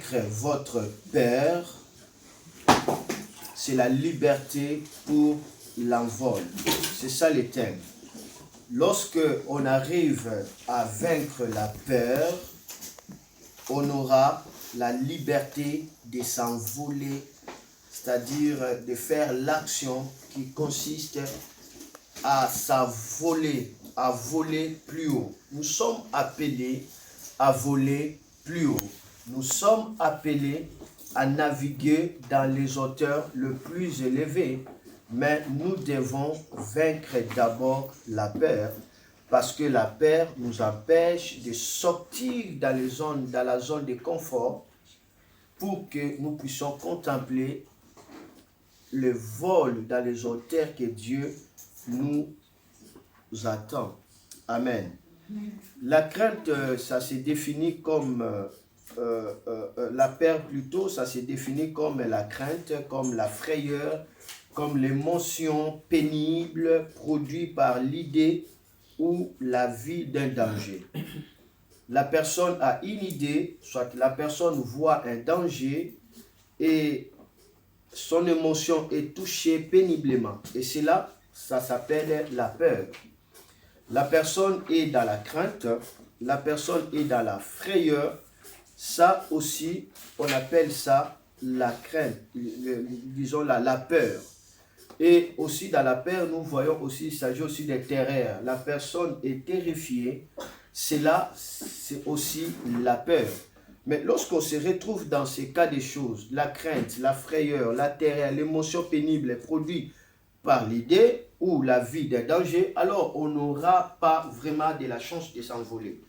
vaincre votre peur, c'est la liberté pour l'envol. C'est ça le thème. Lorsque on arrive à vaincre la peur, on aura la liberté de s'envoler, c'est-à-dire de faire l'action qui consiste à s'envoler, à voler plus haut. Nous sommes appelés à voler plus haut. Nous sommes appelés à naviguer dans les hauteurs les plus élevées, mais nous devons vaincre d'abord la peur, parce que la peur nous empêche de sortir dans la zone de confort pour que nous puissions contempler le vol dans les hauteurs que Dieu nous attend. Amen. La crainte, ça se définit comme la peur plutôt, ça se définit comme la crainte, comme la frayeur, comme l'émotion pénible produite par l'idée ou la vie d'un danger. La personne a une idée, soit la personne voit un danger et son émotion est touchée péniblement. Et cela, ça s'appelle la peur. La personne est dans la crainte, la personne est dans la frayeur. Ça aussi, on appelle ça la crainte, disons la peur. Et aussi dans la peur, nous voyons aussi, il s'agit aussi de terreur. La personne est terrifiée. Cela, c'est aussi la peur. Mais lorsqu'on se retrouve dans ces cas de choses, la crainte, la frayeur, la terreur, l'émotion pénible est produite par l'idée ou la vie d'un danger, alors on n'aura pas vraiment de la chance de s'envoler.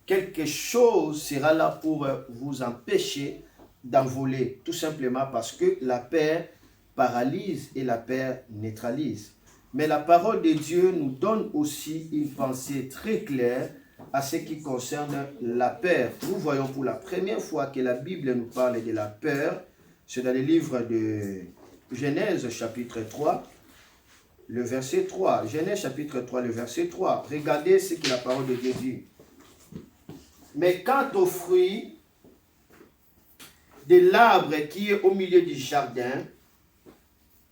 Quelque chose sera là pour vous empêcher d'envoler, tout simplement parce que la peur paralyse et la peur neutralise. Mais la parole de Dieu nous donne aussi une pensée très claire à ce qui concerne la peur. Nous voyons pour la première fois que la Bible nous parle de la peur, c'est dans le livre de Genèse chapitre 3, le verset 3. Genèse chapitre 3, le verset 3. Regardez ce que la parole de Dieu dit. Mais quant aux fruits de l'arbre qui est au milieu du jardin,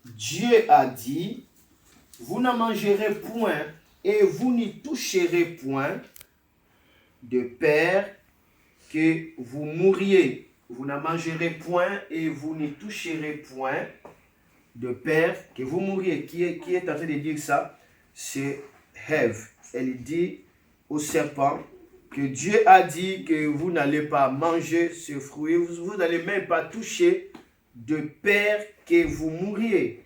Dieu a dit, vous n'en mangerez point et vous n'y toucherez point, de peur que vous mouriez. Vous n'en mangerez point et vous n'y toucherez point, de peur que vous mouriez. Qui est en train de dire ça? C'est Ève. Elle dit au serpent que Dieu a dit que vous n'allez pas manger ce fruit, vous n'allez même pas toucher, de peur que vous mouriez.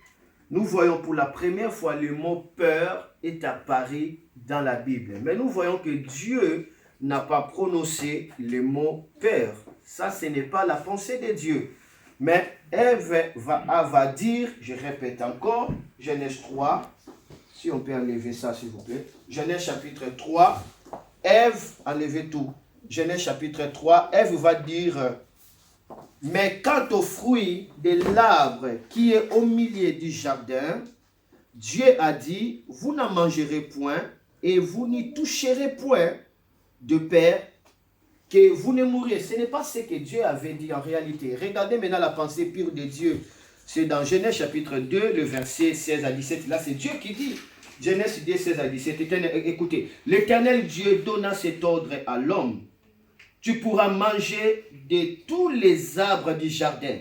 Nous voyons pour la première fois le mot peur est apparu dans la Bible. Mais nous voyons que Dieu n'a pas prononcé le mot peur. Ça, ce n'est pas la pensée de Dieu. Mais Ève va dire, je répète encore, Genèse 3, si on peut enlever ça s'il vous plaît, Genèse chapitre 3, Ève, enlevez tout, Genèse chapitre 3, Ève va dire, mais quant au fruit de l'arbre qui est au milieu du jardin, Dieu a dit, vous n'en mangerez point et vous n'y toucherez point, de peur que vous ne mourrez. Ce n'est pas ce que Dieu avait dit en réalité. Regardez maintenant la pensée pure de Dieu. C'est dans Genèse chapitre 2, le verset 16 à 17. Là, c'est Dieu qui dit. Genèse 2, 16 à 17. Écoutez, l'Éternel Dieu donna cet ordre à l'homme. Tu pourras manger de tous les arbres du jardin.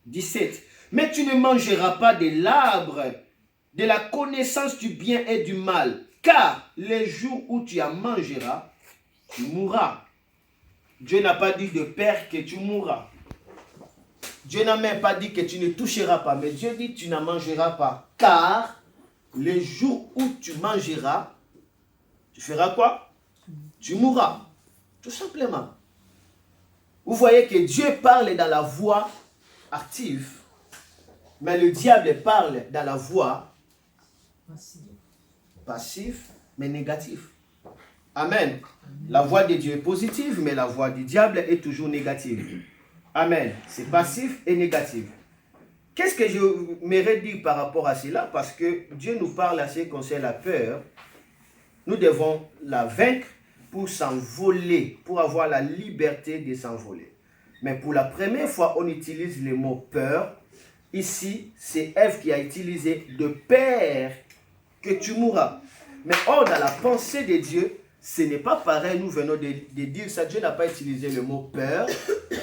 17. Mais tu ne mangeras pas de l'arbre de la connaissance du bien et du mal, car les jours où tu en mangeras, tu mourras. Dieu n'a pas dit de peur que tu mourras. Dieu n'a même pas dit que tu ne toucheras pas, mais Dieu dit tu n'en mangeras pas, car les jours où tu mangeras, tu feras quoi? Tu mourras. Tout simplement. Vous voyez que Dieu parle dans la voix active, mais le diable parle dans la voix passive, mais négative. Amen. La voix de Dieu est positive, mais la voix du diable est toujours négative. Amen. C'est passif et négatif. Qu'est-ce que je m'aimerais dire par rapport à cela? Parce que Dieu nous parle à ce qui concerne la peur. Nous devons la vaincre pour s'envoler, pour avoir la liberté de s'envoler. Mais pour la première fois, on utilise le mot peur. Ici, c'est Ève qui a utilisé de peur que tu mourras. Mais or, dans la pensée de Dieu, ce n'est pas pareil. Nous venons de dire ça. Dieu n'a pas utilisé le mot peur.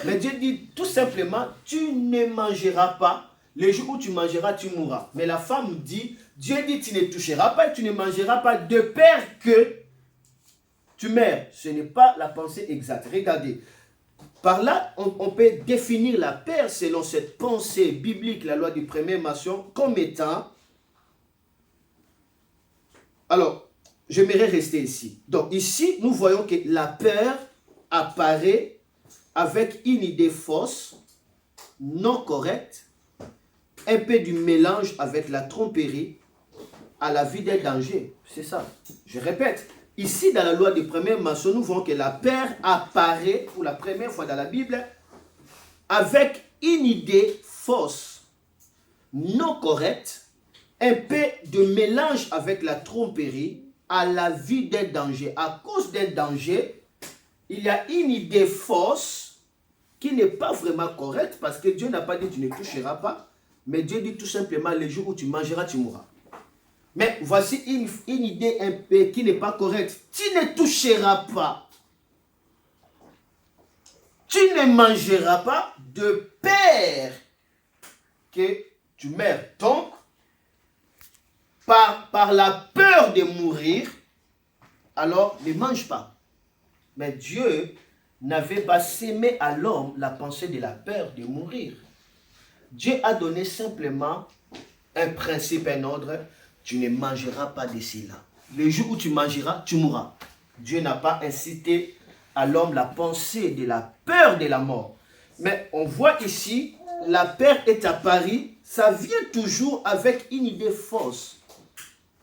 Mais Dieu dit tout simplement, tu ne mangeras pas. Le jour où tu mangeras, tu mourras. Mais la femme dit, Dieu dit, tu ne toucheras pas et tu ne mangeras pas de peur que tu meurs. Ce n'est pas la pensée exacte. Regardez. Par là, on peut définir la peur selon cette pensée biblique, la loi du premier maçon, comme étant... Alors, j'aimerais rester ici. Donc ici, nous voyons que la peur apparaît avec une idée fausse, non correcte, un peu du mélange avec la tromperie à la vie des dangers. C'est ça. Je répète. Ici, dans la loi du premier maçon, nous voyons que la peur apparaît pour la première fois dans la Bible avec une idée fausse, non correcte, un peu de mélange avec la tromperie à la vie d'un danger. À cause d'un danger, il y a une idée fausse qui n'est pas vraiment correcte parce que Dieu n'a pas dit tu ne toucheras pas, mais Dieu dit tout simplement le jour où tu mangeras, tu mourras. Mais voici une idée un peu qui n'est pas correcte. Tu ne toucheras pas. Tu ne mangeras pas de peur que tu meurs. Donc, par la peur de mourir, alors ne mange pas. Mais Dieu n'avait pas sémé à l'homme la pensée de la peur de mourir. Dieu a donné simplement un principe, un ordre. Tu ne mangeras pas de cela. Le jour où tu mangeras, tu mourras. Dieu n'a pas incité à l'homme la pensée de la peur de la mort. Mais on voit ici, la peur est apparue, ça vient toujours avec une idée fausse.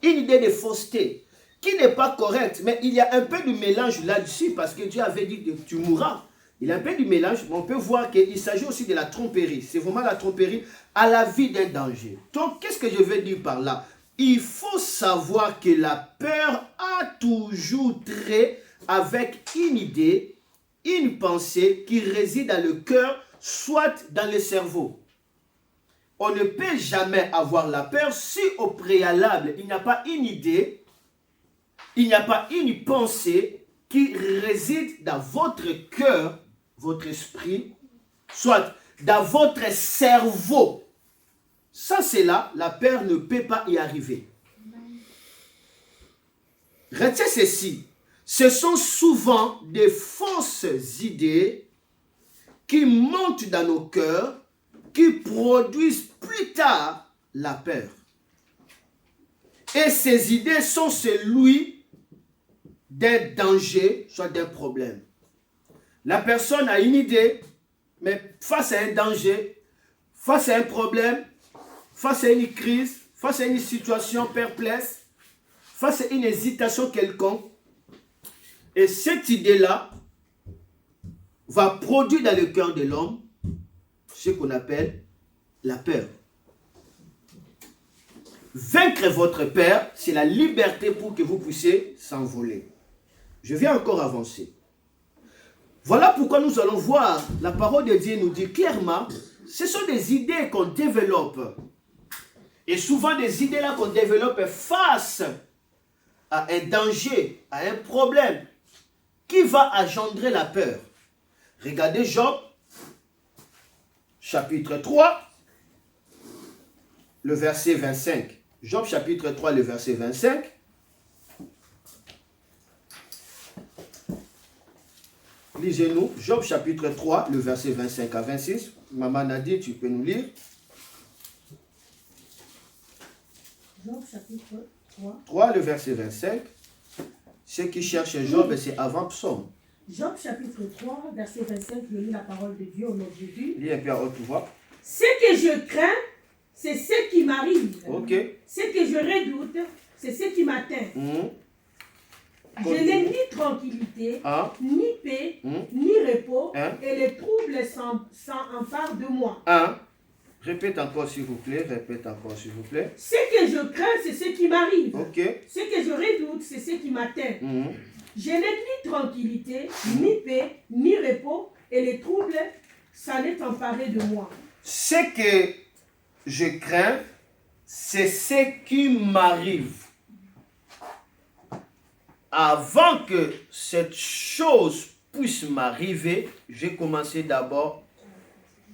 Une idée de fausseté, qui n'est pas correcte. Mais il y a un peu de mélange là-dessus, parce que Dieu avait dit que tu mourras. Il y a un peu de mélange, mais on peut voir qu'il s'agit aussi de la tromperie. C'est vraiment la tromperie à la vie d'un danger. Donc, qu'est-ce que je veux dire par là? Il faut savoir que la peur a toujours trait avec une idée, une pensée qui réside dans le cœur, soit dans le cerveau. On ne peut jamais avoir la peur si au préalable, il n'y a pas une idée, il n'y a pas une pensée qui réside dans votre cœur, votre esprit, soit dans votre cerveau. Ça, c'est là, la peur ne peut pas y arriver. Retenez ceci. Ce sont souvent des fausses idées qui montent dans nos cœurs, qui produisent plus tard la peur. Et ces idées sont celui d'un danger, soit d'un problème. La personne a une idée, mais face à un danger, face à un problème, face à une crise, face à une situation perplexe, face à une hésitation quelconque, et cette idée-là va produire dans le cœur de l'homme ce qu'on appelle la peur. Vaincre votre peur, c'est la liberté pour que vous puissiez s'envoler. Je vais encore avancer. Voilà pourquoi nous allons voir, la parole de Dieu nous dit clairement, ce sont des idées qu'on développe. Et souvent des idées-là qu'on développe face à un danger, à un problème, qui va engendrer la peur. Regardez Job, chapitre 3, le verset 25. Job, chapitre 3, le verset 25. Lisez-nous, Job, chapitre 3, le verset 25 à 26. Maman Nadia, tu peux nous lire. Job, chapitre 3. 3, le verset 25. Ceux qui cherchent Job, c'est avant Psaume. Job, chapitre 3, verset 25, je lis la parole de Dieu au nom de Jésus. Lis un peu à haute voix. Ce que je crains, c'est ce qui m'arrive. Ok. Ce que je redoute, c'est ce qui m'atteint. Je n'ai ni tranquillité, ni paix, ni repos, et les troubles s'emparent de moi. Répète encore s'il vous plaît, répète encore s'il vous plaît. Ce que je crains, c'est ce qui m'arrive. Ok. Ce que je redoute, c'est ce qui m'atteint. Je n'ai ni tranquillité, ni paix, ni repos, et les troubles s'en est emparé de moi. Ce que je crains, c'est ce qui m'arrive. Avant que cette chose puisse m'arriver, j'ai commencé d'abord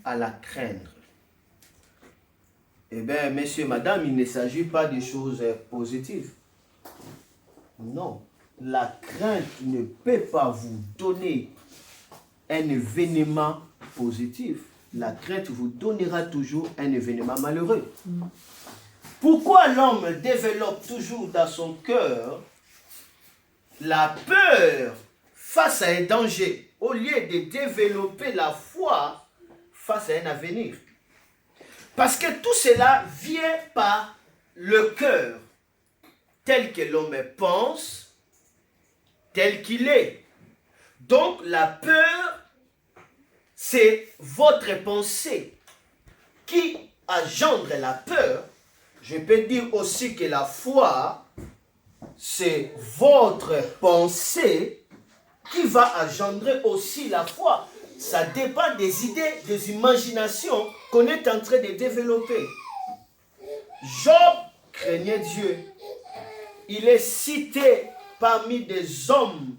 à la craindre. Eh bien, messieurs, madame, il ne s'agit pas de choses positives. Non, la crainte ne peut pas vous donner un événement positif. La crainte vous donnera toujours un événement malheureux. Pourquoi l'homme développe toujours dans son cœur la peur face à un danger au lieu de développer la foi face à un avenir? Parce que tout cela vient par le cœur, tel que l'homme pense, tel qu'il est. Donc la peur, c'est votre pensée qui engendre la peur. Je peux dire aussi que la foi, c'est votre pensée qui va engendrer aussi la foi. Ça dépend des idées, des imaginations qu'on est en train de développer. Job craignait Dieu. Il est cité parmi des hommes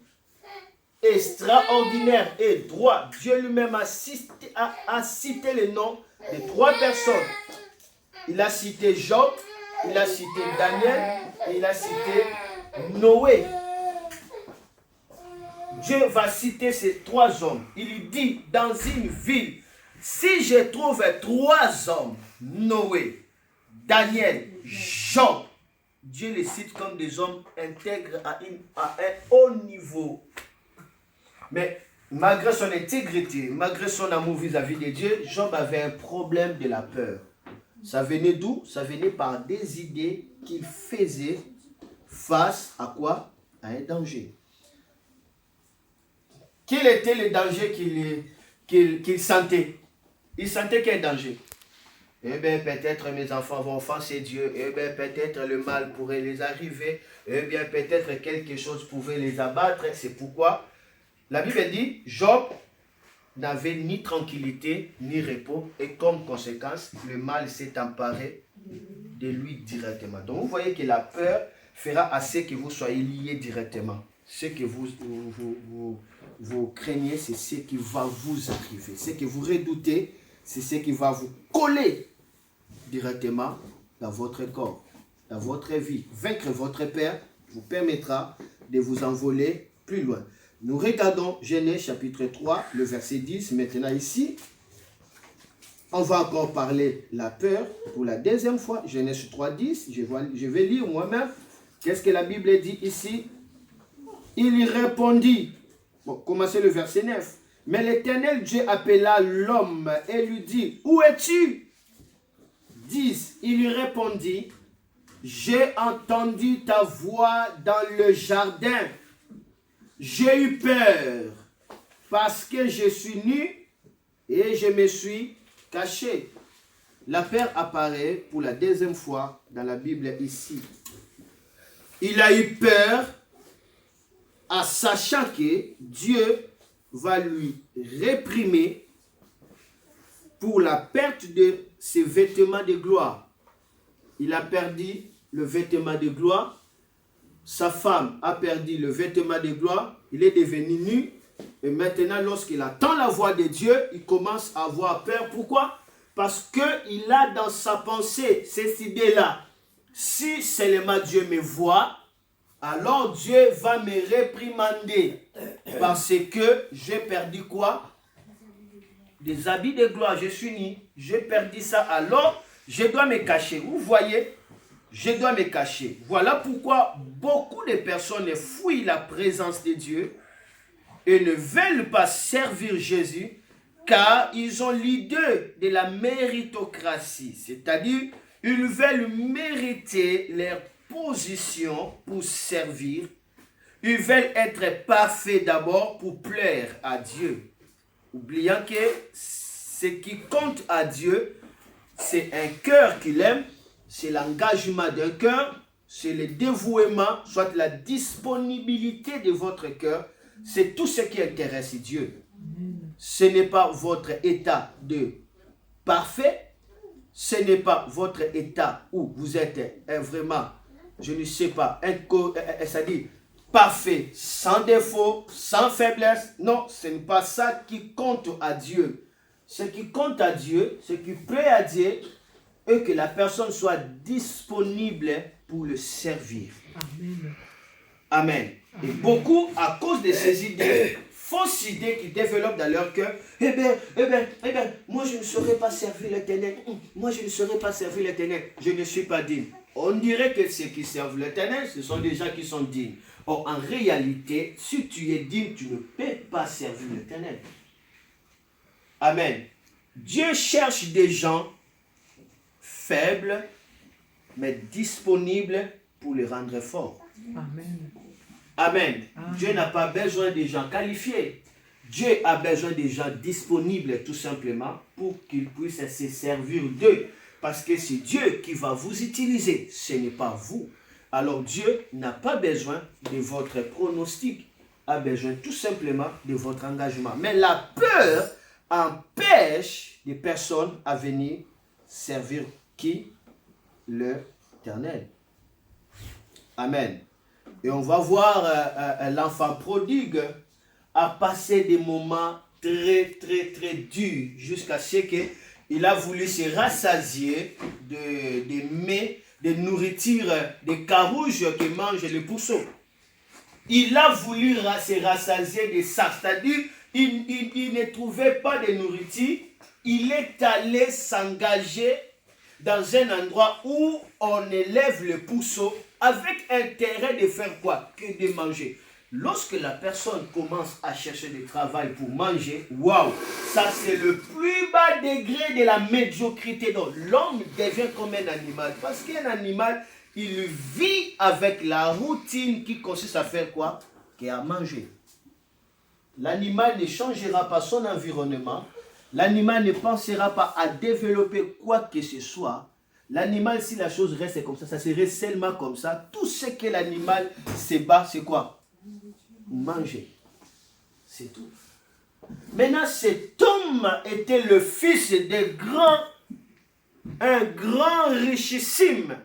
extraordinaires et droits. Dieu lui-même a cité les noms de 3 personnes. Il a cité Job, il a cité Daniel et il a cité Noé. Dieu va citer ces 3 hommes. Il dit dans une ville, si je trouve 3 hommes, Noé, Daniel, Job, Dieu les cite comme des hommes intègres à un haut niveau. Mais malgré son intégrité, malgré son amour vis-à-vis de Dieu, Job avait un problème de la peur. Ça venait d'où? Ça venait par des idées qu'il faisait face à quoi? À un danger. Quel était le danger qu'il sentait? Il sentait quel danger? Eh bien, peut-être mes enfants vont offenser Dieu. Eh bien, peut-être le mal pourrait les arriver. Eh bien, peut-être quelque chose pouvait les abattre. C'est pourquoi la Bible dit, Job n'avait ni tranquillité, ni repos. Et comme conséquence, le mal s'est emparé de lui directement. Donc, vous voyez que la peur fera à ce que vous soyez liés directement. Ce que vous craignez, c'est ce qui va vous arriver. Ce que vous redoutez, c'est ce qui va vous coller directement dans votre corps, dans votre vie. Vaincre votre peur vous permettra de vous envoler plus loin. Nous regardons Genèse chapitre 3, le verset 10. Maintenant ici, on va encore parler la peur pour la deuxième fois. Genèse 3, 10. Je vais lire moi-même. Qu'est-ce que la Bible dit ici? Il y répondit. Bon, commencez le verset 9. Mais l'Éternel Dieu appela l'homme et lui dit, où es-tu? 10. Il lui répondit, j'ai entendu ta voix dans le jardin. J'ai eu peur parce que je suis nu et je me suis caché. La peur apparaît pour la deuxième fois dans la Bible ici. Il a eu peur en sachant que Dieu va lui réprimer pour la perte de ses vêtements de gloire. Il a perdu le vêtement de gloire. Sa femme a perdu le vêtement de gloire. Il est devenu nu. Et maintenant, lorsqu'il entend la voix de Dieu, il commence à avoir peur. Pourquoi? Parce qu'il a dans sa pensée cette idée-là. Si seulement Dieu me voit, alors Dieu va me réprimander. Parce que j'ai perdu quoi? Des habits de gloire. Je suis nu. J'ai perdu ça. Alors, je dois me cacher. Vous voyez? Je dois me cacher. Voilà pourquoi beaucoup de personnes fuient la présence de Dieu et ne veulent pas servir Jésus car ils ont l'idée de la méritocratie. C'est-à-dire, ils veulent mériter leur position pour servir. Ils veulent être parfaits d'abord pour plaire à Dieu. Oubliant que ce qui compte à Dieu, c'est un cœur qu'il aime. C'est l'engagement d'un cœur, c'est le dévouement, soit la disponibilité de votre cœur. C'est tout ce qui intéresse Dieu. Ce n'est pas votre état de parfait. Ce n'est pas votre état où vous êtes vraiment, je ne sais pas, c'est-à-dire parfait, sans défaut, sans faiblesse. Non, ce n'est pas ça qui compte à Dieu. Ce qui compte à Dieu, ce qui plaît à Dieu, est que la personne soit disponible pour le servir. Amen. Amen. Et beaucoup, à cause de ces idées, fausses idées qui développent dans leur cœur, eh bien, moi je ne saurais pas servir l'Éternel. Moi je ne saurais pas servir l'Éternel. Je ne suis pas digne. On dirait que ceux qui servent l'Éternel, ce sont des gens qui sont dignes. Or, en réalité, si tu es digne, tu ne peux pas servir l'Éternel. Amen. Dieu cherche des gens faibles, mais disponibles pour les rendre forts. Amen. Amen. Dieu n'a pas besoin de gens qualifiés. Dieu a besoin de gens disponibles tout simplement pour qu'ils puissent se servir d'eux. Parce que c'est Dieu qui va vous utiliser, ce n'est pas vous. Alors Dieu n'a pas besoin de votre pronostic, a besoin tout simplement de votre engagement. Mais la peur empêche les personnes à venir servir qui? L'Éternel. Amen. Et on va voir l'enfant prodigue a passé des moments très durs jusqu'à ce qu'il a voulu se rassasier de mets, de nourriture, des carouges que mangent les pourceaux. Il a voulu se rassasier de ça, c'est-à-dire il ne trouvait pas de nourriture, il est allé s'engager dans un endroit où on élève le pourceau avec intérêt de faire quoi? Que de manger. Lorsque la personne commence à chercher du travail pour manger, waouh, ça c'est le plus bas degré de la médiocrité. Donc l'homme devient comme un animal. Parce qu'un animal, il vit avec la routine qui consiste à faire quoi? Qu'à manger. L'animal ne changera pas son environnement. L'animal ne pensera pas à développer quoi que ce soit. L'animal, si la chose reste comme ça serait seulement comme ça. Tout ce que l'animal se bat, c'est quoi? Manger. C'est tout. Maintenant, cet homme était le fils un grand richissime.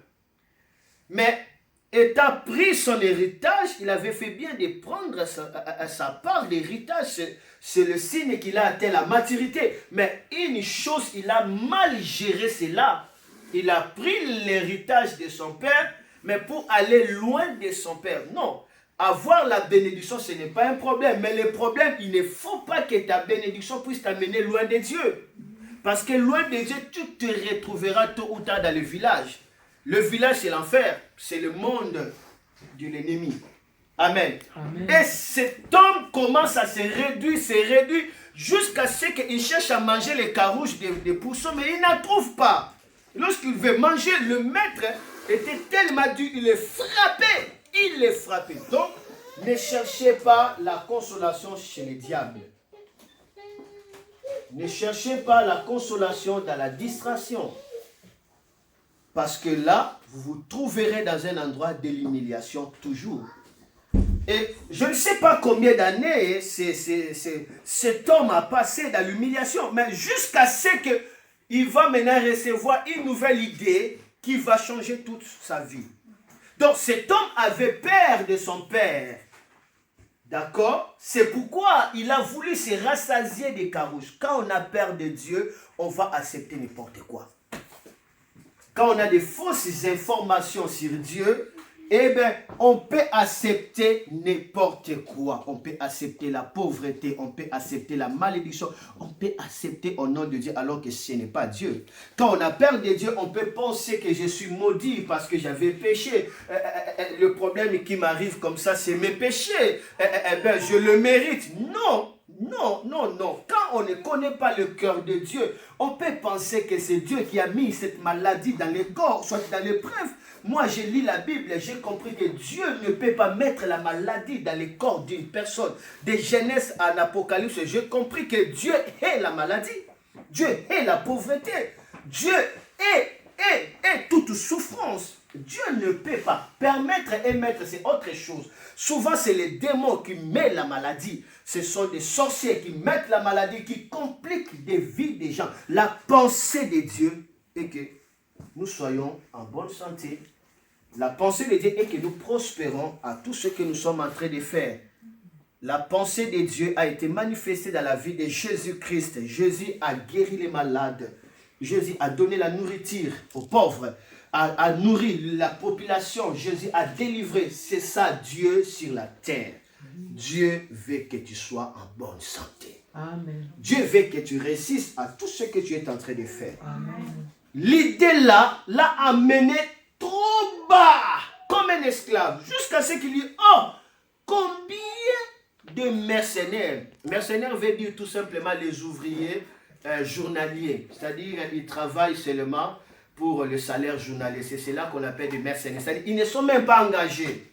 Mais étant pris son héritage, il avait fait bien de prendre sa part d'héritage. C'est le signe qu'il a atteint la maturité. Mais une chose, il a mal géré cela. Il a pris l'héritage de son père, mais pour aller loin de son père. Non. Avoir la bénédiction, ce n'est pas un problème. Mais le problème, il ne faut pas que ta bénédiction puisse t'amener loin de Dieu. Parce que loin de Dieu, tu te retrouveras tôt ou tard dans le village. Le village, c'est l'enfer. C'est le monde de l'ennemi. Amen. Amen. Et cet homme commence à se réduire, jusqu'à ce qu'il cherche à manger les carouges des pourceaux, mais il n'en trouve pas. Lorsqu'il veut manger, le maître était tellement dur, il est frappé. Il est frappé. Donc, ne cherchez pas la consolation chez les diables. Ne cherchez pas la consolation dans la distraction. Parce que là, vous vous trouverez dans un endroit de l'humiliation toujours. Et je ne sais pas combien d'années cet homme a passé dans l'humiliation, mais jusqu'à ce qu'il va maintenant recevoir une nouvelle idée qui va changer toute sa vie. Donc cet homme avait peur de son père. D'accord? C'est pourquoi il a voulu se rassasier des carouges. Quand on a peur de Dieu, on va accepter n'importe quoi. Quand on a des fausses informations sur Dieu, eh bien, on peut accepter n'importe quoi. On peut accepter la pauvreté, on peut accepter la malédiction, on peut accepter au nom de Dieu alors que ce n'est pas Dieu. Quand on a peur de Dieu, on peut penser que je suis maudit parce que j'avais péché. Le problème qui m'arrive comme ça, c'est mes péchés. Ben, je le mérite. Non. Non, non, non. Quand on ne connaît pas le cœur de Dieu, on peut penser que c'est Dieu qui a mis cette maladie dans les corps, soit dans l'épreuve. Moi, j'ai lu la Bible et j'ai compris que Dieu ne peut pas mettre la maladie dans les corps d'une personne. De Genèse à l'Apocalypse, j'ai compris que Dieu est la maladie. Dieu est la pauvreté. Dieu est toute souffrance. Dieu ne peut pas. Permettre et mettre, c'est autre chose. Souvent, c'est les démons qui mettent la maladie. Ce sont des sorciers qui mettent la maladie, qui compliquent des vies des gens. La pensée de Dieu est que nous soyons en bonne santé. La pensée de Dieu est que nous prospérons à tout ce que nous sommes en train de faire. La pensée de Dieu a été manifestée dans la vie de Jésus-Christ. Jésus a guéri les malades. Jésus a donné la nourriture aux pauvres, a nourri la population. Jésus a délivré. C'est ça Dieu sur la terre. Dieu veut que tu sois en bonne santé. Amen. Dieu veut que tu réussisses à tout ce que tu es en train de faire. Amen. L'idée là l'a amené trop bas, comme un esclave, jusqu'à ce qu'il dit, oh, combien de mercenaires. Mercenaires veut dire tout simplement les ouvriers journaliers. C'est-à-dire ils travaillent seulement pour le salaire journalier. C'est cela qu'on appelle des mercenaires. C'est-à-dire ils ne sont même pas engagés.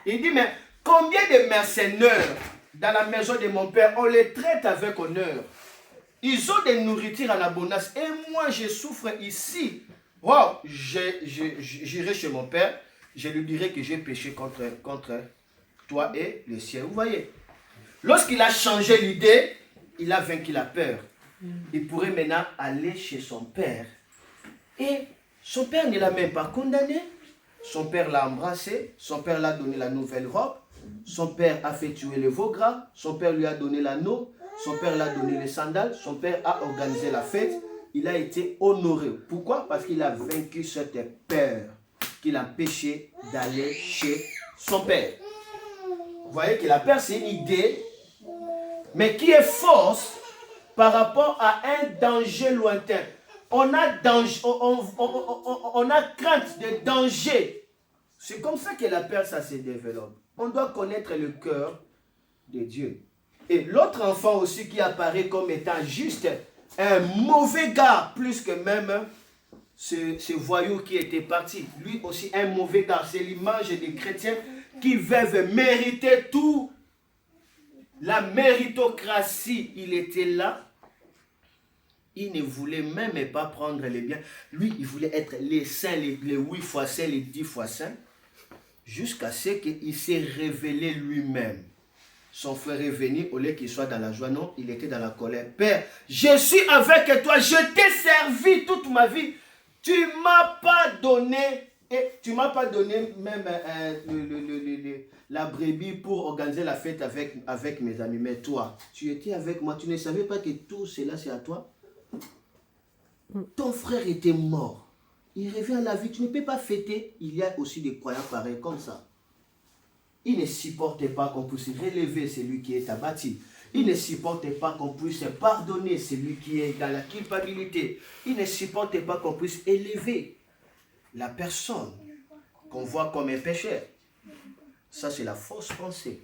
Il dit, mais combien de mercenaires dans la maison de mon père, on les traite avec honneur. Ils ont des nourritures en abondance. Et moi, je souffre ici. Wow, j'irai chez mon père. Je lui dirai que j'ai péché contre toi et le ciel. Vous voyez? Lorsqu'il a changé l'idée, il a vaincu la peur. Il pourrait maintenant aller chez son père. Et son père ne l'a même pas condamné. Son père l'a embrassé. Son père l'a donné la nouvelle robe. Son père a fait tuer le veau gras. Son père lui a donné l'anneau. Son père l'a donné les sandales. Son père a organisé la fête. Il a été honoré. Pourquoi? Parce qu'il a vaincu cette peur qui l'empêchait d'aller chez son père. Vous voyez que la peur, c'est une idée, mais qui est fausse par rapport à un danger lointain. On a crainte de danger. C'est comme ça que la peur, ça se développe. On doit connaître le cœur de Dieu. Et l'autre enfant aussi qui apparaît comme étant juste un mauvais gars, plus que même ce voyou qui était parti. Lui aussi un mauvais gars. C'est l'image des chrétiens qui veulent mériter tout. La méritocratie, il était là. Il ne voulait même pas prendre les biens. Lui, il voulait être les saints, les 8 fois saints, les 10 fois saints. Jusqu'à ce qu'il s'est révélé lui-même. Son frère est venu, au lieu qu'il soit dans la joie, non, il était dans la colère. Père, je suis avec toi, je t'ai servi toute ma vie. Tu ne m'as pas donné, et tu m'as pas donné même la brebis pour organiser la fête avec mes amis. Mais toi, tu étais avec moi, tu ne savais pas que tout cela c'est à toi. Ton frère était mort. Il revient à la vie, tu ne peux pas fêter. Il y a aussi des croyants pareils comme ça. Il ne supportait pas qu'on puisse relever celui qui est abattu. Il ne supportait pas qu'on puisse pardonner celui qui est dans la culpabilité. Il ne supportait pas qu'on puisse élever la personne qu'on voit comme un pécheur. Ça, c'est la fausse pensée.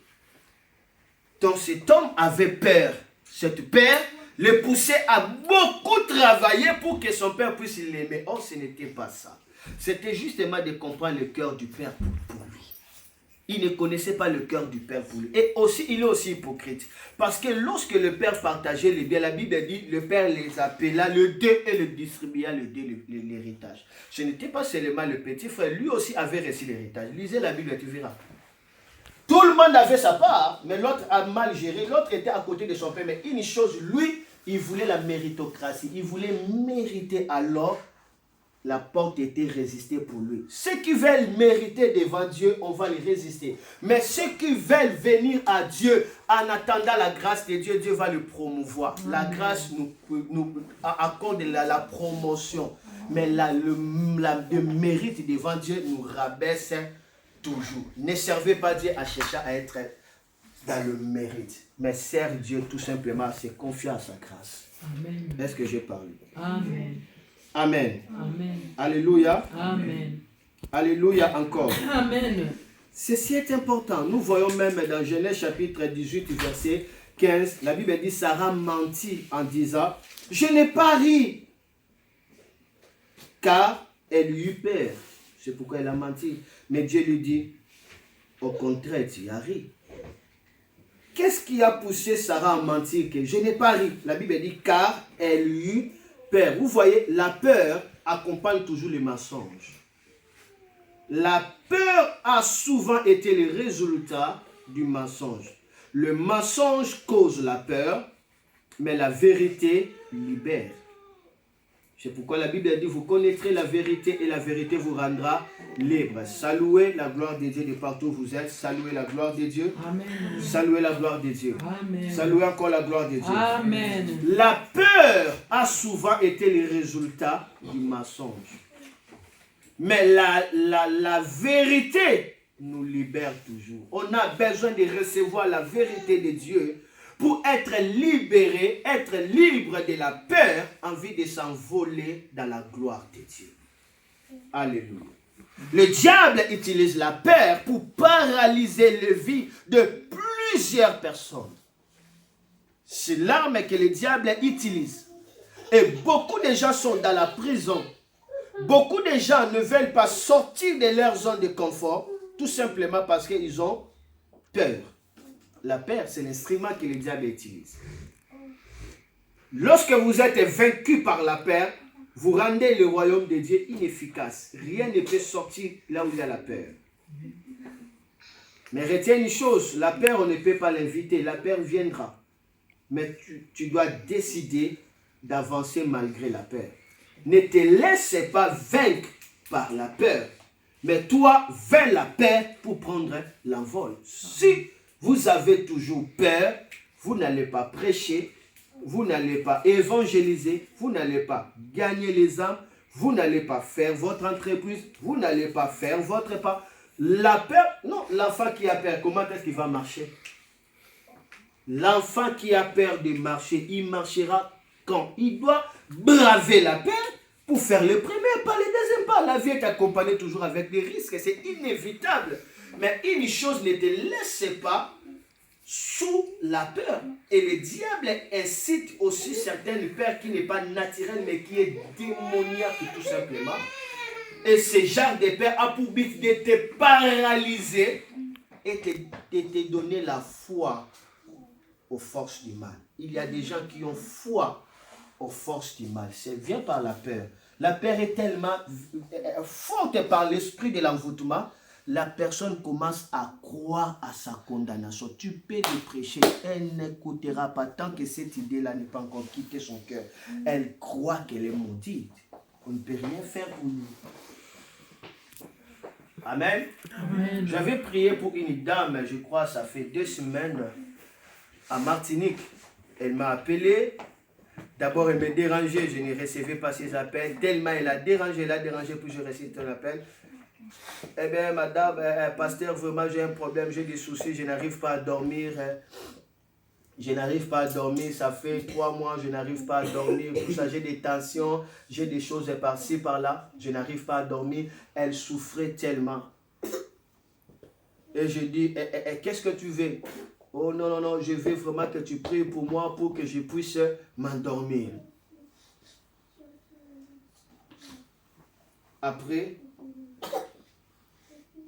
Donc cet homme avait peur. Cette peur le poussait à beaucoup travailler pour que son père puisse l'aimer. Or, ce n'était pas ça. C'était justement de comprendre le cœur du père pour lui. Il ne connaissait pas le cœur du père pour lui. Et aussi, il est aussi hypocrite. Parce que lorsque le père partageait les biens, la Bible dit, le père les appela le deux et le distribua l'héritage. Ce n'était pas seulement le petit frère, lui aussi avait reçu l'héritage. Lisez la Bible, tu verras. Tout le monde avait sa part, mais l'autre a mal géré. L'autre était à côté de son père. Mais une chose, lui, il voulait la méritocratie. Il voulait mériter, alors la porte était résistée pour lui. Ceux qui veulent mériter devant Dieu, on va les résister. Mais ceux qui veulent venir à Dieu en attendant la grâce de Dieu, Dieu va le promouvoir. La grâce nous accorde la promotion. Mais le mérite devant Dieu nous rabaisse toujours. Ne servez pas Dieu à chercher à être dans le mérite. Mais sert Dieu tout simplement, c'est confier à sa grâce. Amen. Est-ce que j'ai parlé? Amen. Amen. Amen. Alléluia. Amen. Alléluia encore. Amen. Ceci est important. Nous voyons même dans Genèse chapitre 18, verset 15, la Bible dit, Sarah mentit en disant, je n'ai pas ri, car elle eut peur. C'est pourquoi elle a menti. Mais Dieu lui dit, au contraire, tu as ri. Qu'est-ce qui a poussé Sarah à mentir que je n'ai pas ri? La Bible dit, car elle eut peur. Vous voyez, la peur accompagne toujours les mensonges. La peur a souvent été le résultat du mensonge. Le mensonge cause la peur, mais la vérité libère. C'est pourquoi la Bible dit, vous connaîtrez la vérité et la vérité vous rendra libre. Saluez la gloire de Dieu de partout où vous êtes. Saluez la gloire de Dieu. Amen. Saluez la gloire de Dieu. Amen. Saluez encore la gloire de Dieu. Amen. La peur a souvent été le résultat du mensonge. Mais la vérité nous libère toujours. On a besoin de recevoir la vérité de Dieu pour être libéré, être libre de la peur, envie de s'envoler dans la gloire de Dieu. Alléluia. Le diable utilise la peur pour paralyser les vies de plusieurs personnes. C'est l'arme que le diable utilise. Et beaucoup de gens sont dans la prison. Beaucoup de gens ne veulent pas sortir de leur zone de confort, tout simplement parce qu'ils ont peur. La peur, c'est l'instrument que le diable utilise. Lorsque vous êtes vaincu par la peur, vous rendez le royaume de Dieu inefficace. Rien ne peut sortir là où il y a la peur. Mais retiens une chose, la peur, on ne peut pas l'inviter. La peur viendra. Mais tu dois décider d'avancer malgré la peur. Ne te laisse pas vaincre par la peur. Mais toi, vains la peur pour prendre l'envol. Si vous avez toujours peur, vous n'allez pas prêcher, vous n'allez pas évangéliser, vous n'allez pas gagner les âmes, vous n'allez pas faire votre entreprise, vous n'allez pas faire votre pas. La peur, non, l'enfant qui a peur, comment est-ce qu'il va marcher? L'enfant qui a peur de marcher, il marchera quand il doit braver la peur pour faire le premier pas, le deuxième pas. La vie est accompagnée toujours avec des risques, c'est inévitable. Mais une chose, ne te laisse pas sous la peur. Et le diable incite aussi certaines peurs qui n'est pas naturelle, mais qui est démoniaque tout simplement. Et ce genre de peur a pour but de te paralyser et de te donner la foi aux forces du mal. Il y a des gens qui ont foi aux forces du mal. Ça vient par la peur. La peur est tellement forte par l'esprit de l'envoûtement. La personne commence à croire à sa condamnation. Tu peux lui prêcher, elle n'écoutera pas tant que cette idée-là n'est pas encore quitté son cœur. Elle croit qu'elle est maudite. On ne peut rien faire pour nous. Amen. Amen. J'avais prié pour une dame, je crois, ça fait 2 semaines, à Martinique. Elle m'a appelé. D'abord, elle me dérangeait, je ne recevais pas ses appels. Tellement elle a dérangé, puis je recevais ton appel. Eh bien, madame, pasteur, vraiment, j'ai un problème, j'ai des soucis, je n'arrive pas à dormir. Je n'arrive pas à dormir, ça fait 3 mois, je n'arrive pas à dormir. Tout ça, j'ai des tensions, j'ai des choses par-ci, par-là. Je n'arrive pas à dormir. Elle souffrait tellement. Et je dis, qu'est-ce que tu veux? Oh non, non, non, je veux vraiment que tu pries pour moi pour que je puisse m'endormir. Après,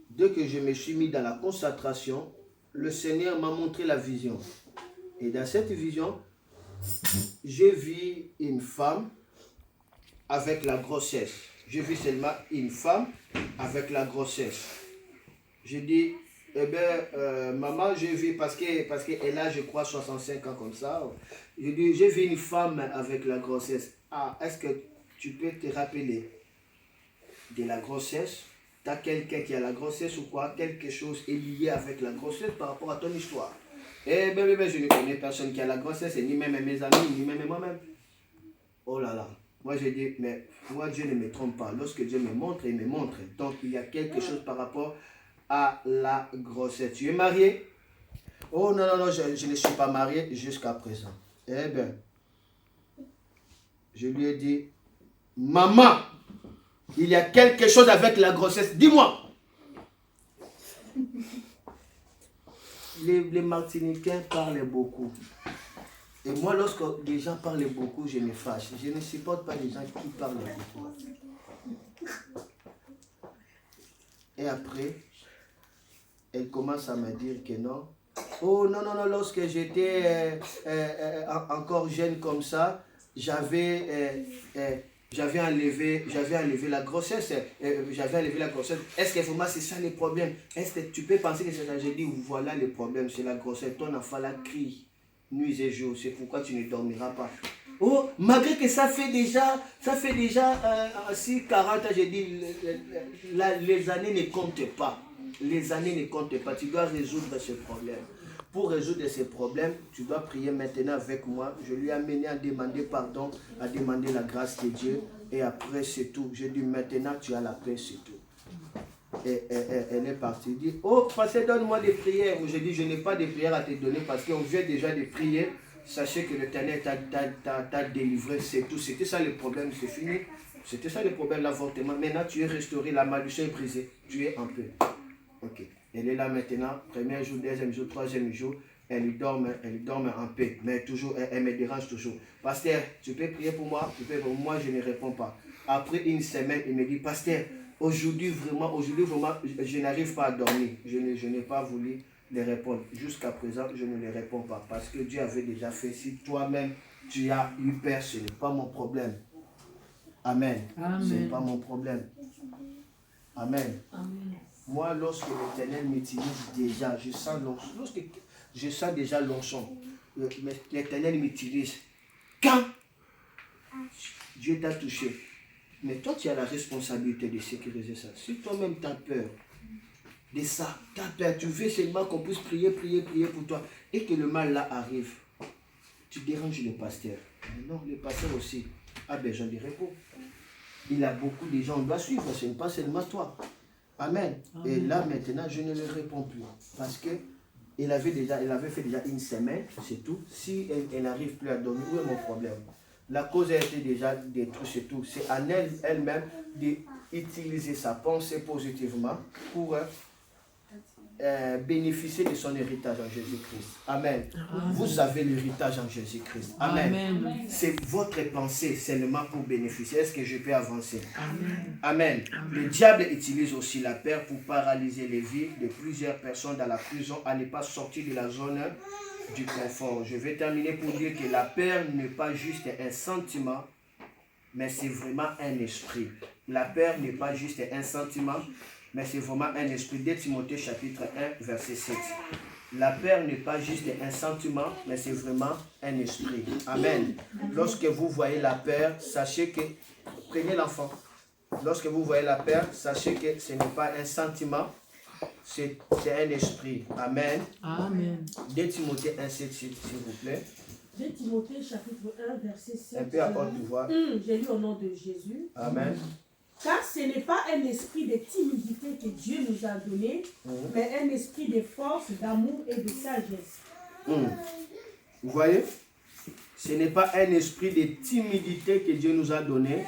dès que je me suis mis dans la concentration, le Seigneur m'a montré la vision. Et dans cette vision, j'ai vu une femme avec la grossesse. J'ai vu seulement une femme avec la grossesse. J'ai dit, eh bien, maman, j'ai vu, parce qu'elle a, je crois, 65 ans comme ça. J'ai dit, j'ai vu une femme avec la grossesse. Ah, est-ce que tu peux te rappeler de la grossesse? Tu as quelqu'un qui a la grossesse ou quoi? Quelque chose est lié avec la grossesse par rapport à ton histoire. Eh bien, je ne connais personne qui a la grossesse, et ni même mes amis, ni même moi-même. Oh là là. Moi, j'ai dit, mais moi, Dieu ne me trompe pas. Lorsque Dieu me montre, il me montre. Donc, il y a quelque chose par rapport à la grossesse. Tu es marié? Oh non, non, non, je ne suis pas marié jusqu'à présent. Eh bien, je lui ai dit, maman, il y a quelque chose avec la grossesse. Dis-moi. Les Martiniquais parlent beaucoup. Et moi, lorsque les gens parlent beaucoup, je me fâche. Je ne supporte pas les gens qui parlent beaucoup. Et après, elle commence à me dire que non. Oh non, non, non, lorsque j'étais encore jeune comme ça, j'avais j'avais enlevé la grossesse. Est-ce que vraiment c'est ça le problème? Est-ce que tu peux penser que c'est ça? J'ai dit, voilà le problème, c'est la grossesse. Ton enfant la crie nuit et jour. C'est pourquoi tu ne dormiras pas. Oh, malgré que ça fait déjà 40 ans, j'ai dit, les années ne comptent pas. Les années ne comptent pas. Tu dois résoudre ce problème. Pour résoudre ces problèmes, tu dois prier maintenant avec moi. Je lui ai amené à demander pardon, à demander la grâce de Dieu. Et après, c'est tout. J'ai dit, maintenant, tu as la paix, c'est tout. Et elle est partie. Elle dit, oh, pasteur, donne-moi des prières. J'ai dit, je n'ai pas de prières à te donner parce qu'on vient déjà de prier. Sachez que l'Éternel t'a délivré, c'est tout. C'était ça le problème, c'est fini. C'était ça le problème, l'avortement. Maintenant, tu es restauré, la malédiction est brisée. Tu es en paix. Ok. Elle est là maintenant, premier jour, deuxième jour, troisième jour, elle dorme en paix, mais toujours, elle me dérange toujours. Pasteur, tu peux prier pour moi? Moi, je ne réponds pas. Après une semaine, il me dit, pasteur, aujourd'hui vraiment, je n'arrive pas à dormir. Je n'ai pas voulu les répondre. Jusqu'à présent, je ne les réponds pas, parce que Dieu avait déjà fait. Si toi-même, tu as eu peur, ce n'est pas mon problème. Amen. Ce n'est pas mon problème. Amen. Amen. Moi, lorsque l'Éternel m'utilise déjà, je sens l'onction. Lorsque je sens déjà l'onction, l'Éternel m'utilise. Quand Dieu t'a touché, mais toi, tu as la responsabilité de sécuriser ça. Si toi-même tu as peur de ça, tu as peur, tu veux seulement qu'on puisse prier pour toi, et que le mal là arrive, tu déranges le pasteur. Mais non, le pasteur aussi a besoin de repos. Il a beaucoup de gens, on doit suivre, ce n'est pas seulement toi. Amen. Amen. Et là maintenant, je ne lui réponds plus. Parce que elle avait fait déjà une semaine, c'est tout. Si elle n'arrive plus à dormir, où est mon problème? La cause a été déjà détruite, c'est tout. C'est à elle-même d'utiliser sa pensée positivement pour bénéficier de son héritage en Jésus-Christ. Amen. Amen. Vous avez l'héritage en Jésus-Christ. Amen. Amen. C'est votre pensée seulement pour bénéficier. Est-ce que je peux avancer? Amen. Amen. Amen. Le diable utilise aussi la peur pour paralyser les vies de plusieurs personnes dans la prison à ne pas sortir de la zone du confort. Je vais terminer pour dire que la peur n'est pas juste un sentiment, mais c'est vraiment un esprit. La peur n'est pas juste un sentiment, mais c'est vraiment un esprit. 2 Timothée chapitre 1, verset 7. La peur n'est pas juste un sentiment, mais c'est vraiment un esprit. Amen. Lorsque vous voyez la peur, sachez que, prenez l'enfant. Lorsque vous voyez la peur, sachez que ce n'est pas un sentiment, c'est un esprit. Amen. Amen. 2 Timothée 1, 7, s'il vous plaît. 2 Timothée chapitre 1, verset 7. Un peu à haute voix. J'ai lu au nom de Jésus. Amen. Car ce n'est pas un esprit de timidité que Dieu nous a donné, mais un esprit de force, d'amour et de sagesse. Vous voyez? Ce n'est pas un esprit de timidité que Dieu nous a donné,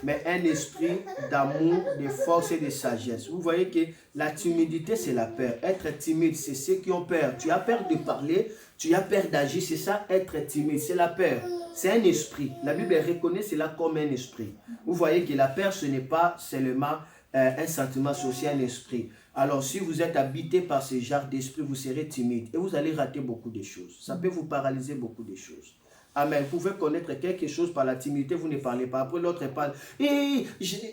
mais un esprit d'amour, de force et de sagesse. Vous voyez que la timidité, c'est la peur. Être timide, c'est ceux qui ont peur. Tu as peur de parler, tu as peur d'agir, c'est ça, être timide, c'est la peur. C'est un esprit. La Bible reconnaît cela comme un esprit. Vous voyez que la peur, ce n'est pas seulement un sentiment social, un esprit. Alors, si vous êtes habité par ce genre d'esprit, vous serez timide et vous allez rater beaucoup de choses. Ça peut vous paralyser beaucoup de choses. Amen. Vous pouvez connaître quelque chose par la timidité, vous ne parlez pas. Après, l'autre parle.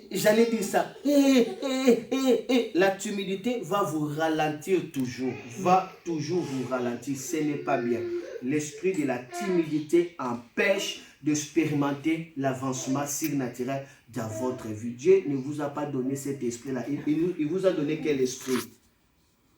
J'allais dire ça. La timidité va vous ralentir toujours. Va toujours vous ralentir. Ce n'est pas bien. L'esprit de la timidité empêche d'expérimenter l'avancement surnaturel dans votre vie. Dieu ne vous a pas donné cet esprit-là. Il vous a donné quel esprit?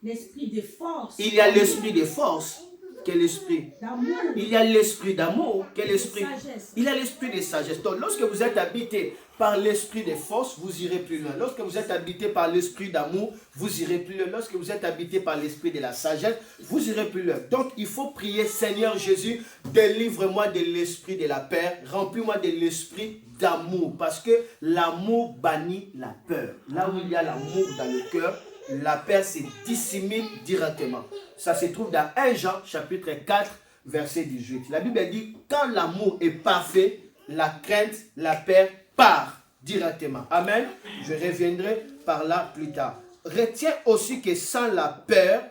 L'esprit de force. Il y a l'esprit de force. Quel esprit? D'amour. Il y a l'esprit d'amour. Quel esprit? Sagesse. Il y a l'esprit de sagesse. Donc, lorsque vous êtes habité par l'esprit de force, vous irez plus loin. Lorsque vous êtes habité par l'esprit d'amour, vous irez plus loin. Lorsque vous êtes habité par l'esprit de la sagesse, vous irez plus loin. Donc, il faut prier, Seigneur Jésus, délivre-moi de l'esprit de la peur, remplis-moi de l'esprit d'amour, parce que l'amour bannit la peur. Là où il y a l'amour dans le cœur, la peur se dissimule directement. Ça se trouve dans 1 Jean chapitre 4 verset 18. La Bible dit, quand l'amour est parfait, la crainte, la peur part directement. Amen. Je reviendrai par là plus tard. Retiens aussi que sans la peur,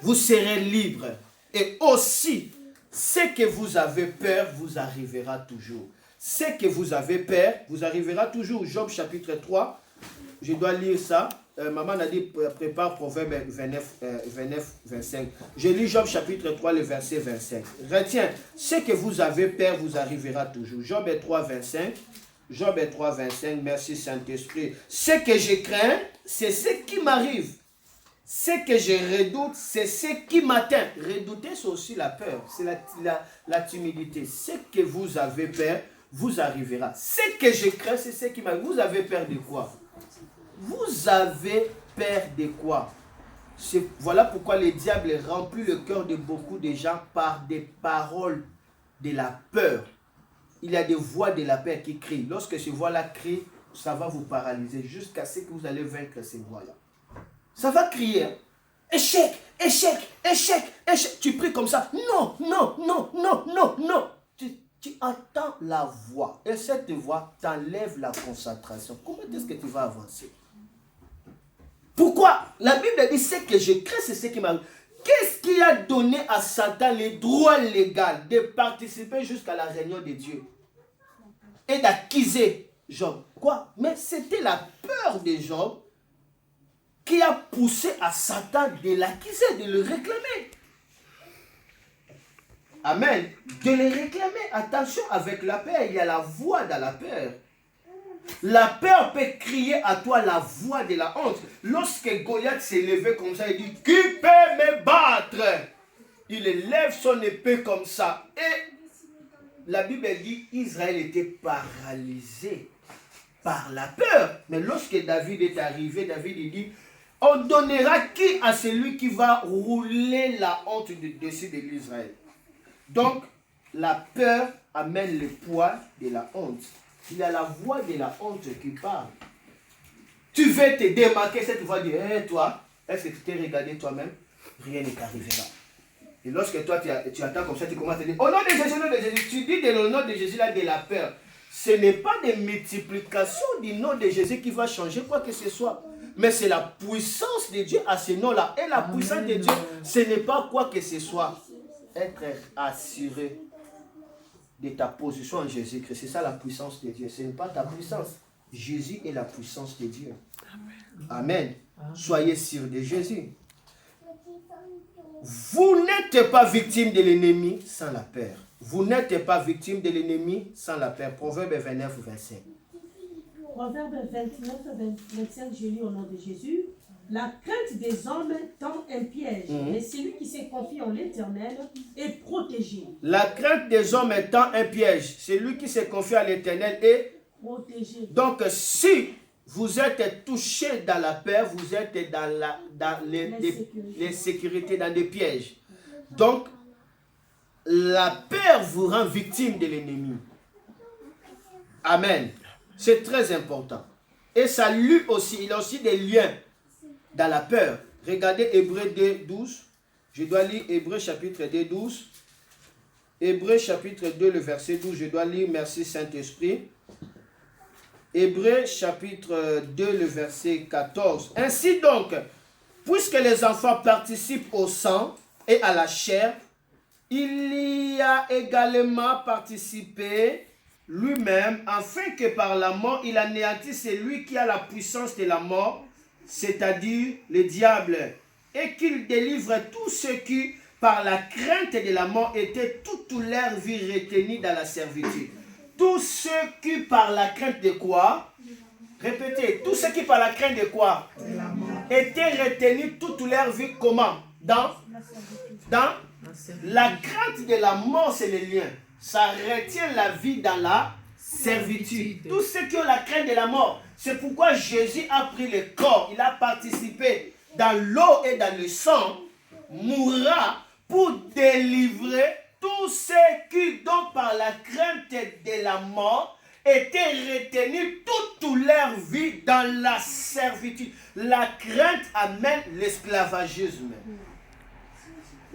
vous serez libre. Et aussi, Ce que vous avez peur vous arrivera toujours. Ce que vous avez peur vous arrivera toujours. Job chapitre 3, je dois lire ça. Maman a dit, prépare Proverbe 29, 25. Je lis Job chapitre 3, le verset 25. Retiens, ce que vous avez peur vous arrivera toujours. Job 3, 25. Job 3, 25. Merci Saint-Esprit. Ce que je crains, c'est ce qui m'arrive. Ce que je redoute, c'est ce qui m'atteint. Redouter, c'est aussi la peur. C'est la timidité. Ce que vous avez peur vous arrivera. Ce que je crains, c'est ce qui m'arrive. Vous avez peur de quoi? Vous avez peur de quoi? Voilà pourquoi le diable remplit le cœur de beaucoup de gens par des paroles de la peur. Il y a des voix de la peur qui crient. Lorsque ces voix-là crient, ça va vous paralyser jusqu'à ce que vous allez vaincre ces voix-là. Ça va crier. Hein? Échec, échec, échec, échec. Tu pries comme ça. Non, non, non, non, non, non. Tu entends la voix. Et cette voix t'enlève la concentration. Comment est-ce que tu vas avancer? Pourquoi? La Bible dit, ce que je crains, c'est ce qui m'arrive. Qu'est-ce qui a donné à Satan le droit légal de participer jusqu'à la réunion de Dieu et d'accuser Job? Quoi? Mais c'était la peur de Job qui a poussé à Satan de l'accuser, de le réclamer. Amen. De le réclamer. Attention, avec la peur, il y a la voix dans la peur. La peur peut crier à toi la voix de la honte. Lorsque Goliath s'est levé comme ça, il dit, qui peut me battre? Il élève son épée comme ça. Et la Bible dit, Israël était paralysé par la peur. Mais lorsque David est arrivé, David il dit, on donnera qui à celui qui va rouler la honte dessus de l'Israël? Donc, la peur amène le poids de la honte. Il y a la voix de la honte qui parle. Tu veux te démarquer, cette voix dit, hey, toi, est-ce que tu t'es regardé toi-même? Rien ne t'arrivera. Et lorsque toi, tu attends comme ça, tu commences à te dire, au nom de Jésus, au nom de Jésus, tu dis de le nom de Jésus là de la peur. Ce n'est pas de multiplication du nom de Jésus qui va changer quoi que ce soit. Mais c'est la puissance de Dieu à ce nom-là. Et la puissance de Dieu, ce n'est pas quoi que ce soit. Être assuré de ta position en Jésus-Christ. C'est ça la puissance de Dieu. Ce n'est pas ta puissance. Jésus est la puissance de Dieu. Amen. Amen. Soyez sûrs de Jésus. Vous n'êtes pas victime de l'ennemi sans la peur. Vous n'êtes pas victime de l'ennemi sans la peur. Proverbe 29, 25. Proverbe 29, 25, je lis au nom de Jésus. La crainte des hommes tend un piège, mais celui qui se confie en l'Éternel est protégé. La crainte des hommes tend un piège. Celui qui se confie à l'Éternel est protégé. Donc, si vous êtes touché dans la peur, vous êtes dans les sécurités, dans des pièges. Donc, la peur vous rend victime de l'ennemi. Amen. C'est très important. Et ça lui aussi, il a aussi des liens dans la peur. Regardez Hébreux 2, 12. Je dois lire Hébreux chapitre 2, 12. Hébreux chapitre 2, le verset 12. Je dois lire, merci Saint-Esprit. Hébreux chapitre 2, le verset 14. Ainsi donc, puisque les enfants participent au sang et à la chair, il y a également participé lui-même, afin que par la mort, il anéantisse celui qui a la puissance de la mort, c'est-à-dire le diable, et qu'il délivre tous ceux qui, par la crainte de la mort, étaient toute leur vie retenus dans la servitude. Tous ceux qui, par la crainte de quoi? Répétez, tous ceux qui, par la crainte de quoi? De la mort. Étaient retenus toute leur vie, comment? Dans la crainte de la mort, c'est le lien. Ça retient la vie dans la servitude. Tous ceux qui ont la crainte de la mort. C'est pourquoi Jésus a pris le corps. Il a participé dans l'eau et dans le sang. Mourra pour délivrer tous ceux qui, donc par la crainte de la mort, étaient retenus toute leur vie dans la servitude. La crainte amène l'esclavagisme.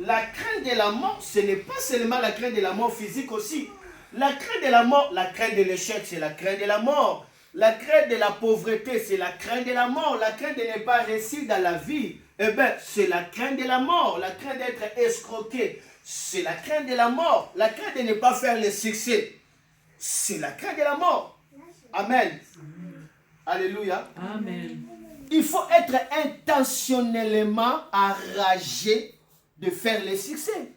La crainte de la mort, ce n'est pas seulement la crainte de la mort physique aussi. La crainte de la mort, la crainte de l'échec, c'est la crainte de la mort. La crainte de la pauvreté, c'est la crainte de la mort. La crainte de ne pas réussir dans la vie, eh bien, c'est la crainte de la mort. La crainte d'être escroqué. c'est la crainte de la mort. La crainte de ne pas faire le succès, c'est la crainte de la mort. Amen. Alléluia. Amen. Il faut être intentionnellement enragé de faire le succès.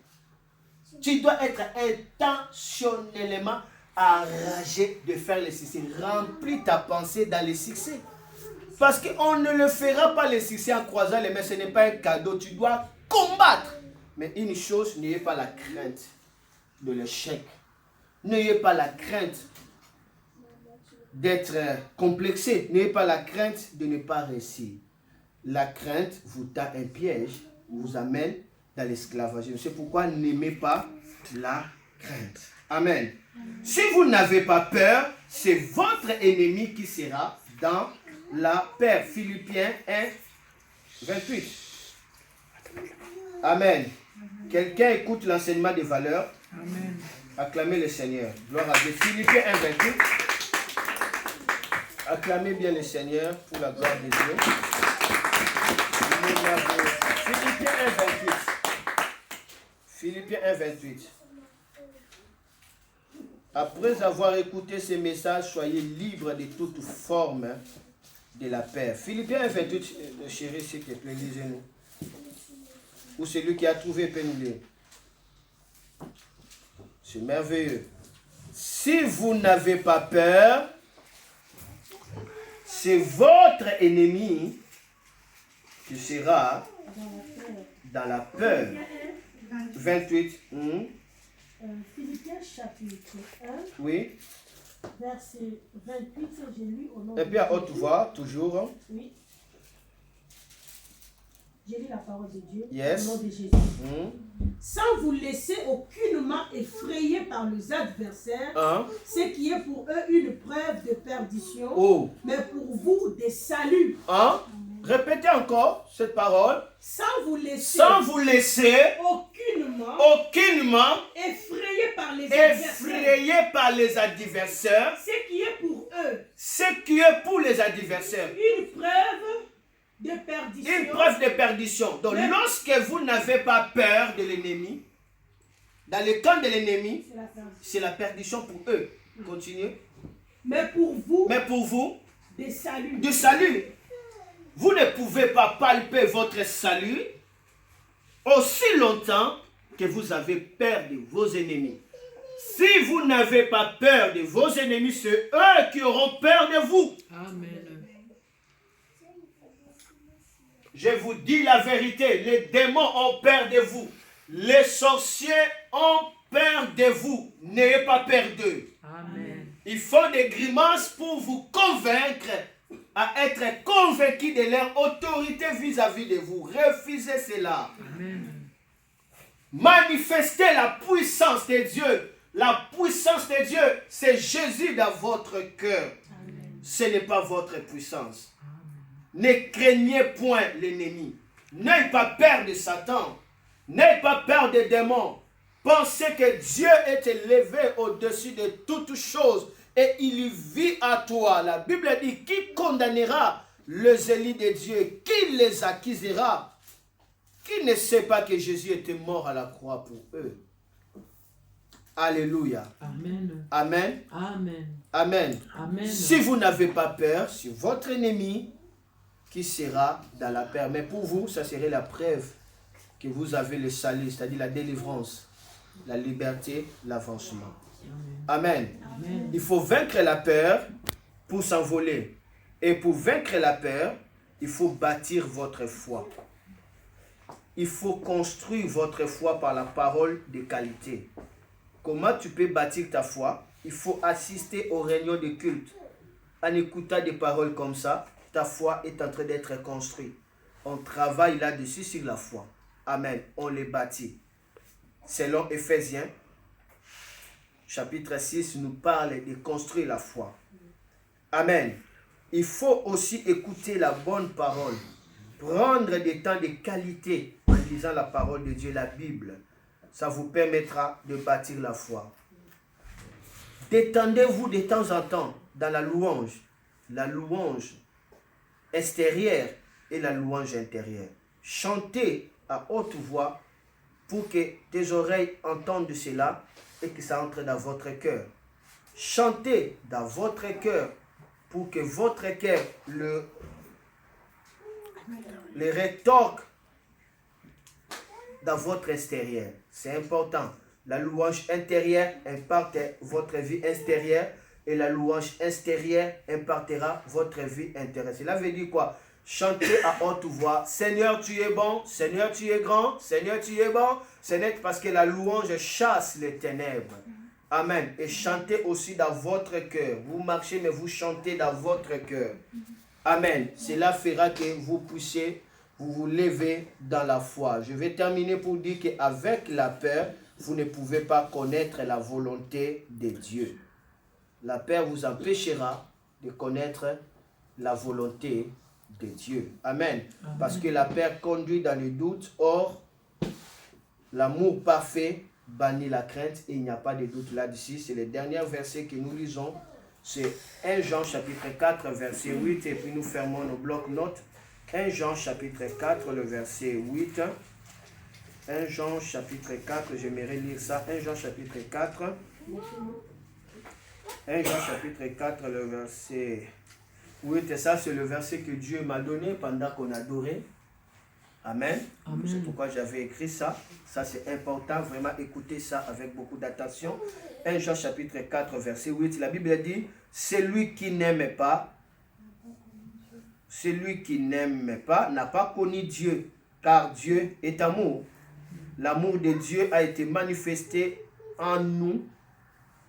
Tu dois être intentionnellement enragé de faire le succès. Remplis ta pensée dans le succès. Parce qu'on ne le fera pas le succès en croisant les mains. Ce n'est pas un cadeau. Tu dois combattre. Mais une chose, n'ayez pas la crainte de l'échec. N'ayez pas la crainte d'être complexé. N'ayez pas la crainte de ne pas réussir. La crainte vous tend un piège, vous amène dans l'esclavage. C'est pourquoi n'aimez pas la crainte. Amen. Si vous n'avez pas peur, c'est votre ennemi qui sera dans la peur. Philippiens 1, 28. Amen. Quelqu'un écoute l'enseignement des valeurs. Amen. Acclamez le Seigneur. Gloire à Dieu. Philippiens 1, 28. Acclamez bien le Seigneur pour la gloire de Dieu. Philippiens 1, 28. Philippiens 1, 28. Après avoir écouté ces messages, soyez libres de toute forme de la peur. Philippiens 1, 28, chérie, s'il te plaît, lisez-nous. Ou celui qui a trouvé, peut nous lire. C'est merveilleux. Si vous n'avez pas peur, c'est votre ennemi qui sera dans la peur. 28. Philippiens chapitre 1. Oui. Verset 28, j'ai lu au nom Et puis à haute voix, toujours. Oui. J'ai lu la parole de Dieu. Yes. Au nom de Jésus. Sans vous laisser aucunement effrayer par les adversaires, ce qui est pour eux une preuve de perdition, mais pour vous des saluts. Répétez encore cette parole. Sans vous laisser aucunement effrayer par les adversaires, ce qui est pour eux, ce qui est pour les adversaires, une preuve de perdition. Une preuve de perdition. Donc, lorsque vous n'avez pas peur de l'ennemi, dans le camp de l'ennemi, c'est la perdition pour eux. Continuez. Mais pour vous, des saluts. Du salut. Vous ne pouvez pas palper votre salut aussi longtemps que vous avez peur de vos ennemis. Si vous n'avez pas peur de vos ennemis, c'est eux qui auront peur de vous. Amen. Je vous dis la vérité, les démons ont peur de vous. Les sorciers ont peur de vous. N'ayez pas peur d'eux. Amen. Ils font des grimaces pour vous convaincre à être convaincus de leur autorité vis-à-vis de vous. Refusez cela. Amen. Manifestez la puissance de Dieu. La puissance de Dieu, c'est Jésus dans votre cœur. Amen. Ce n'est pas votre puissance. Ne craignez point l'ennemi. N'ayez pas peur de Satan. N'ayez pas peur des démons. Pensez que Dieu est élevé au-dessus de toutes choses et il vit à toi. La Bible dit, qui condamnera les élus de Dieu? Qui les accusera? Qui ne sait pas que Jésus était mort à la croix pour eux? Alléluia. Amen. Amen. Amen. Amen. Amen. Si vous n'avez pas peur, c'est votre ennemi qui sera dans la peur. Mais pour vous, ça serait la preuve que vous avez le salut, c'est-à-dire la délivrance, la liberté, l'avancement. Amen. Amen. Il faut vaincre la peur pour s'envoler. Et pour vaincre la peur, il faut bâtir votre foi. Il faut construire votre foi par la parole de qualité. Comment tu peux bâtir ta foi? Il faut assister aux réunions de culte. En écoutant des paroles comme ça, ta foi est en train d'être construite. On travaille là-dessus sur la foi. Amen. On les bâtit. Selon Éphésiens, chapitre 6, nous parle de construire la foi. Amen. Il faut aussi écouter la bonne parole. Prendre des temps de qualité en lisant la parole de Dieu, la Bible. Ça vous permettra de bâtir la foi. Détendez-vous de temps en temps dans la louange extérieure et la louange intérieure. Chantez à haute voix pour que tes oreilles entendent de cela et que ça entre dans votre cœur. Chantez dans votre cœur pour que votre cœur le rétorque dans votre extérieur. C'est important. La louange intérieure impacte votre vie extérieure et la louange extérieure impactera votre vie intérieure. Cela veut dire quoi? Chantez à haute voix. Seigneur, tu es bon. Seigneur, tu es grand. Seigneur, tu es bon. Seigneur, parce que la louange chasse les ténèbres. Amen. Et chantez aussi dans votre cœur. Vous marchez, mais vous chantez dans votre cœur. Amen. Cela fera que vous puissiez vous lever dans la foi. Je vais terminer pour dire qu'avec la peur, vous ne pouvez pas connaître la volonté de Dieu. La peur vous empêchera de connaître la volonté de Dieu. Amen. Amen. Parce que la peur conduit dans le doute. Or, l'amour parfait bannit la crainte et il n'y a pas de doute là-dessus. C'est le dernier verset que nous lisons. C'est 1 Jean chapitre 4 verset 8 et puis nous fermons nos blocs-notes. 1 Jean chapitre 4 le verset 8. 1 Jean chapitre 4, j'aimerais lire ça. 1 Jean chapitre 4. 1 Jean chapitre 4 le verset 8. Et ça c'est le verset que Dieu m'a donné pendant qu'on adorait. Amen. Amen. C'est pourquoi j'avais écrit ça. Ça c'est important. Vraiment écoutez ça avec beaucoup d'attention. 1 Jean chapitre 4 verset 8. La Bible dit, celui qui n'aime pas n'a pas connu Dieu, car Dieu est amour. L'amour de Dieu a été manifesté en nous,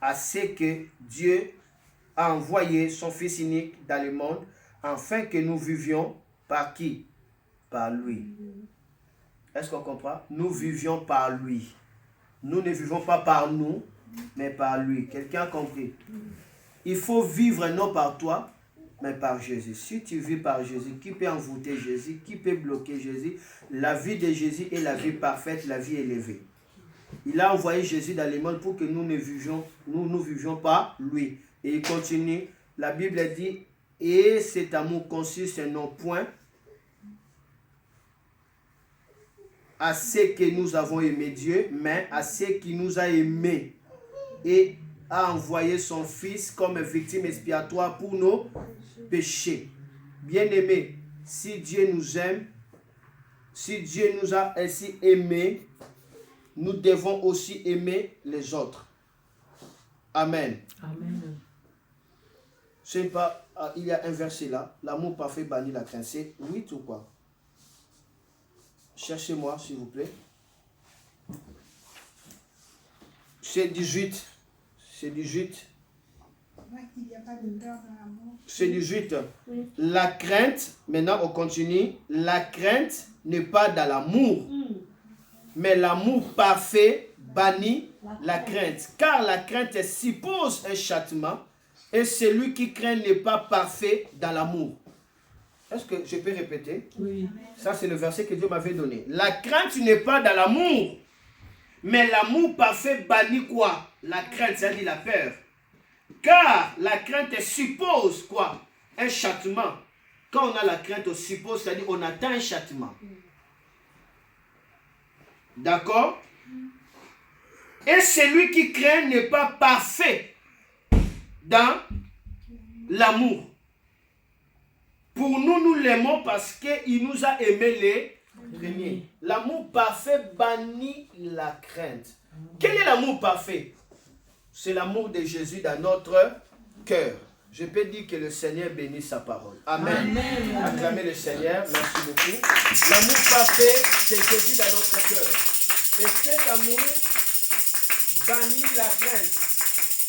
à ce que Dieu a envoyé son Fils unique dans le monde, afin que nous vivions par qui? Par lui. Est-ce qu'on comprend? Nous vivions par lui. Nous ne vivons pas par nous, mais par lui. Quelqu'un a compris? Il faut vivre non par toi, mais par Jésus. Si tu vis par Jésus, qui peut envoûter Jésus? Qui peut bloquer Jésus? La vie de Jésus est la vie parfaite, la vie élevée. Il a envoyé Jésus dans le monde pour que nous ne vivions pas lui. Et il continue. La Bible dit, et cet amour consiste non point à ce que nous avons aimé Dieu, mais à ce qui nous a aimés et a envoyé son Fils comme victime expiatoire pour nos péchés. Bien-aimés, si Dieu nous aime, si Dieu nous a ainsi aimés, nous devons aussi aimer les autres. Amen. Amen. Je sais pas, il y a un verset là, l'amour parfait bannit la crainte. C'est 8 ou quoi? Cherchez-moi, s'il vous plaît. C'est 18. C'est 18. C'est 18. Oui. La crainte, maintenant on continue. La crainte n'est pas dans l'amour. Mais l'amour parfait bannit la crainte. Car la crainte suppose un châtiment. Et celui qui craint n'est pas parfait dans l'amour. Est-ce que je peux répéter? Oui. Ça, c'est le verset que Dieu m'avait donné. La crainte n'est pas dans l'amour. Mais l'amour parfait bannit quoi? La crainte, c'est-à-dire la peur. Car la crainte suppose quoi? Un châtiment. Quand on a la crainte, on suppose, c'est-à-dire on attend un châtiment. D'accord? Et celui qui craint n'est pas parfait dans l'amour. Pour nous, nous l'aimons parce qu'il nous a aimés les premiers. L'amour parfait bannit la crainte. Quel est l'amour parfait? C'est l'amour de Jésus dans notre cœur. Je peux dire que le Seigneur bénisse sa parole. Amen. Amen. Acclamez le Seigneur. Merci beaucoup. L'amour parfait, c'est Jésus dans notre cœur. Et cet amour bannit la crainte.